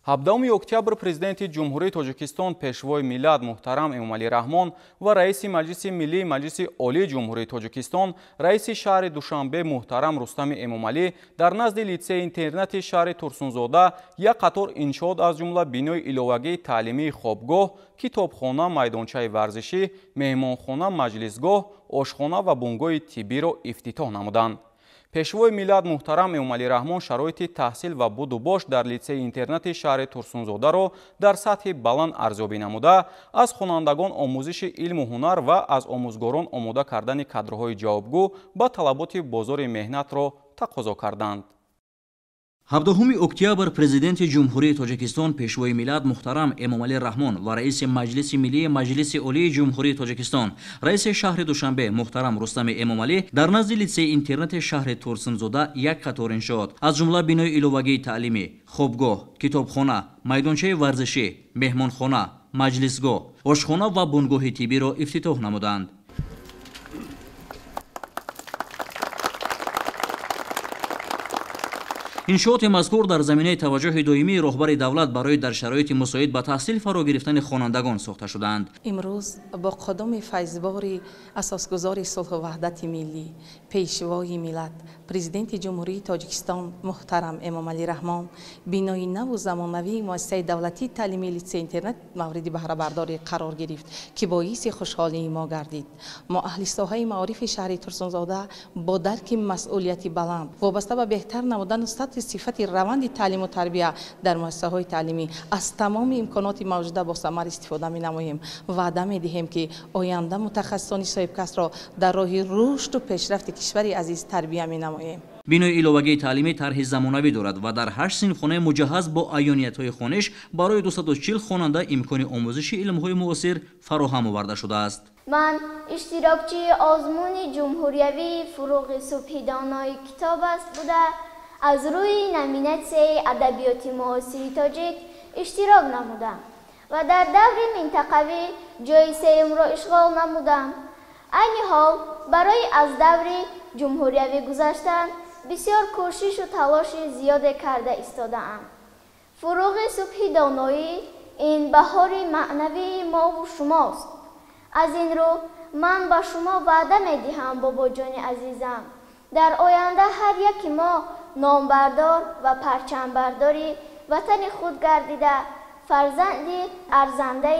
17 октябр президенти ҷумҳурии Тоҷикистон пешвои миллат муҳтарам Эмомалӣ Раҳмон ва раиси Маҷлиси Миллии Маҷлиси Олии Ҷумҳурии Тоҷикистон, раиси шаҳри Душанбе муҳтарам Рустами Эмомалӣ дар назди литсеи интернати шаҳри Турсунзода як қатор иншоот аз ҷумла бинои иловагии таълимии хобгоҳ, китобхона, майдончаи варзишӣ, меҳмонхона, маҷлисгоҳ, ошхона ва бунгоҳи тиббиро ифтитоҳ намуданд. пешвои миллат муҳтарам Эмомалӣ Раҳмон шароити таҳсил ва буду бош дар литсеи интернати шаҳри Турсунзодаро дар сатҳи баланд арзёбӣ намуда, аз хонандагон омӯзиши илму ҳунар ва аз омӯзгорон омода кардани кадрҳои ҷавобгӯ ба талаботи бозори меҳнатро тақозо карданд. 17 октябр президенти ҷумҳурии Тоҷикистон пешвои миллат муҳтарам Эмомалӣ Раҳмон ва раиси Маҷлиси Миллии Маҷлиси Олии Ҷумҳурии Тоҷикистон, раиси шаҳри Душанбе муҳтарам Рустами Эмомалӣ дар назди литсеи интернати шаҳри Турсунзода як қатор иншоот аз ҷумла бинои иловагии таълимӣ, хобгоҳ, китобхона, майдончаи варзишӣ, меҳмонхона, маҷлисгоҳ, ошхона ва бунгоҳи тиббиро ифтитоҳ намуданд. иншооти мазкур дар заминаи таваҷҷӯҳи доимии роҳбари давлат барои дар шароити мусоид ба таҳсил фаро гирифтани хонандагон сохта шуданд. имрӯз бо қадоми файзбори асосгузори сулҳу ваҳдати миллӣ, пешвои миллат, президенти ҷумҳурии Тоҷикистон муҳтарам Эмомалӣ Раҳмон бинои наву замонавии муассисаи давлатии таълимии литсеи интернат мавриди баҳрабардорӣ қарор гирифт, ки боиси хушҳолии мо гардид. мо аҳли соҳаи маорифи шаҳри Турсунзода бо дарки масъулияти баланд вобаста ба беҳтар намудану сифати раванди таълиму тарбия дар муассисаҳои таълимӣ аз тамоми имконоти мавҷуда бо самар истифода менамоем. ваъда медиҳем ки оянда мутахассисони соҳибкасро дар роҳи рушду пешрафти кишвари азиз тарбия менамоем. бинои иловагии таълимӣ тарҳи замонавӣ дорад ва дар 8 синфхонаи муҷаҳҳаз бо айёниятҳои хониш барои 240 хонанда имкони омӯзиши илмҳои муосир фароҳам оварда шудааст. ман иштирокчии озмуни ҷумҳуриявии фуруғи субҳи донои китоб аст буда از روی نامیناسیای ادبیاتی معاصری تاجیک اشتراک نمودم و در دور منطقوی جای سوم را اشغال نمودم. این حال برای از دور جمهوریوی گذشتن بسیار کوشش و تلاش زیاد کرده ایستاده‌ام. فروغ صبح دانایی این بهار معنوی ما و شماست. از این رو من با شما وعده می‌دهم بابا جان عزیزم، در آینده هر یک ما نامبردار و پرچمبرداری وطن خود گردیده فرزندی ارزنده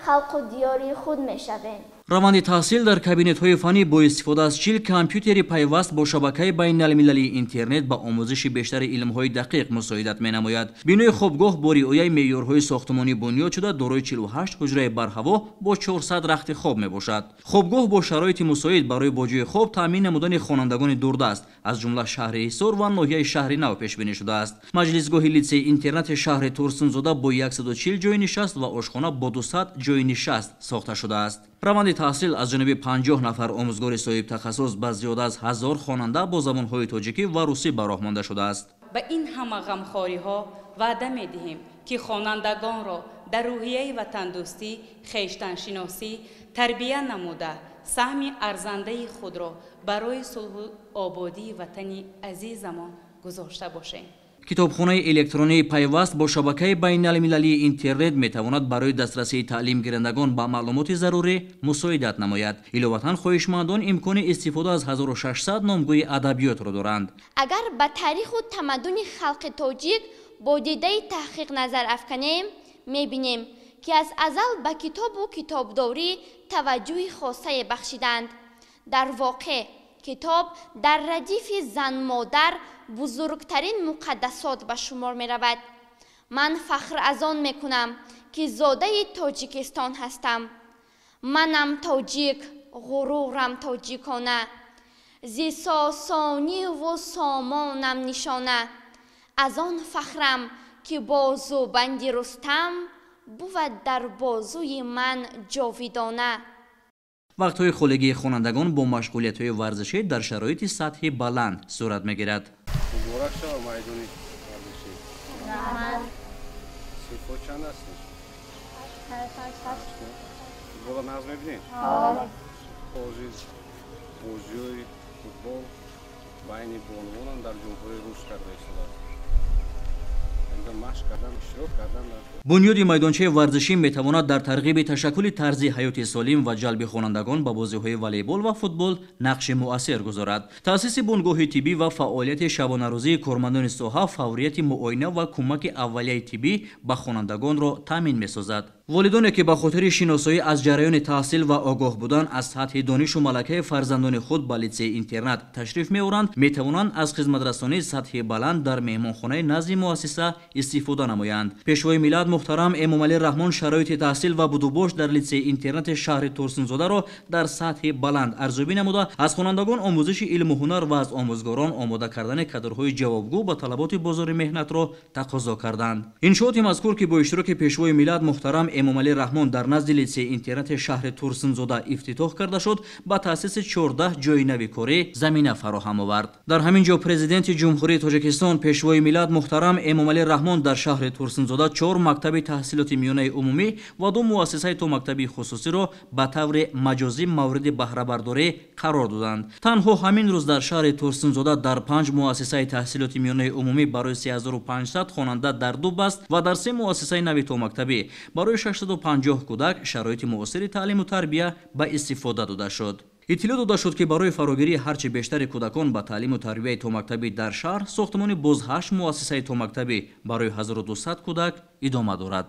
خلق و دیاری خود می‌شویم. раванди таҳсил дар кабинетҳои фанӣ бо истифода аз 40 компютери пайваст бо шабакаи байналмилалии интернет ба омӯзиши бештари илмҳои дақиқ мусоидат менамояд. бинои хобгоҳ бо риояи меъёрҳои сохтмонӣ бунёд шуда дорои 48 ҳуҷраи барҳаво бо 400 рахти хоб мебошад. хобгоҳ бо шароити мусоид барои бо ҷои хоб таъмин намудани хонандагони дурдаст аз ҷумла шаҳри ҳисор ва ноҳияи шаҳри нав пешбинӣ шудааст. маҷлисгоҳи литсеи интернати шаҳри Турсунзода бо 140 ҷойи нишаст ва ошхона бо 200 ҷойи нишаст сохта шудааст. раванди таҳсил аз ҷониби 50 нафар омӯзгори соҳибтахассус ба зиёда аз 1000 хонанда бо забонҳои тоҷикӣ ва русӣ ба роҳ монда шудааст. ба ин ҳама ғамхориҳо ваъда медиҳем ки хонандагонро дар рӯҳияи ватандӯстӣ, хештаншиносӣ тарбия намуда саҳми арзандаи худро барои сулҳу ободии ватани азизамон гузошта бошем. китобхонаи электронии пайваст бо шабакаи байналмилалии интернет метавонад барои дастрасии таълим гирандагон ба маълумоти зарурӣ мусоидат намояд. иловатан хоҳишмандон имкони истифода аз 1600 номгӯи адабиётро доранд. агар ба таъриху тамаддуни халқи тоҷик бо дидаи таҳқиқ назар афканем, мебинем ки аз азал ба китобу китобдорӣ таваҷҷӯҳи хосае бахшиданд. дар воқеъ китоб дар радифи зан-модар бузургтарин муқаддасот ба шумор меравад. ман фахр аз он мекунам ки зодаи Тоҷикистон ҳастам. манам тоҷик, ғурурам тоҷикона, зи сосониву сомонам нишона. аз он фахрам ки бозубанди Рустам буд дар бозуи ман ҷовидона. вақтҳои холигии хонандагон бо машғулиятҳои варзишӣ дар шароити сатҳи баланд сурат мегирад. муборак шавад майдони варзишӣ. сифот чанд ҳастиш? футбола нағз мебинед? бозиҳои футбол байни бонувонам дар ҷумҳурии рус карда истодааст. اینجا مشق کردم، اشتراک کردم. бунёди майдончаи варзишӣ метавонад дар тарғиби ташаккули тарзи ҳаёти солим ва ҷалби хонандагон ба бозиҳои волейбол ва футбол нақши муассир гузорад. таъсиси бунгоҳи тиббӣ ва фаъолияти шабонарӯзии кормандони соҳа фаврияти муоина ва кӯмаки аввалияи тиббӣ ба хонандагонро таъмин месозад. волидоне ки ба хотири шиносоӣ аз ҷараёни таҳсил ва огоҳ будан аз сатҳи донишу малакаи фарзандони худ ба литсеи интернат ташриф меоранд, метавонанд аз хизматрасонии сатҳи баланд дар меҳмонхонаи назди муассиса истифода намоянд. пешвои миллат муҳтарам Эмомалӣ Раҳмон шароити таҳсил ва будубош дар литсеи интернати шаҳри Турсунзодаро дар сатҳи баланд арзёбӣ намуда, аз хонандагон омӯзиши илму ҳунар ва аз омӯзгорон омода кардани кадрҳои ҷавобгӯ ба талаботи бозори меҳнатро тақозо карданд. иншооти мазкур ки бо иштироки пешвои миллат муҳтарам Эмомалӣ Раҳмон дар назди литсеи интернати шаҳри Турсунзода ифтитоҳ карда шуд, ба таъсиси 14 ҷойи нави корӣ замина фароҳам овард. дар ҳамин ҷо президенти ҷумҳурии Тоҷикистон пешвои миллат муҳтарам Эмомалӣ Раҳмон дар шаҳри Турсунзода 4 мактаби таҳсилоти миёнаи умумӣ ва 2 муассисаи томактаби хусусиро ба таври маҷозӣ мавриди баҳрабардорӣ қарор доданд. танҳо ҳамин рӯз дар шаҳри Турсунзода дар 5 муассисаи таҳсилоти миёнаи умумӣ барои 3500 хонанда дар 2 баст ва дар 3 муассисаи нави томактабӣ барои 650 кӯдак шароити муосири таълиму тарбия ба истифода дода шуд. иттилоъ дода шуд ки барои фарогирии ҳарчи бештари кӯдакон ба таълиму тарбияи томактабӣ дар шаҳр сохтмони боз 8 муассисаи томактабӣ барои 1200 кӯдак идома дорад.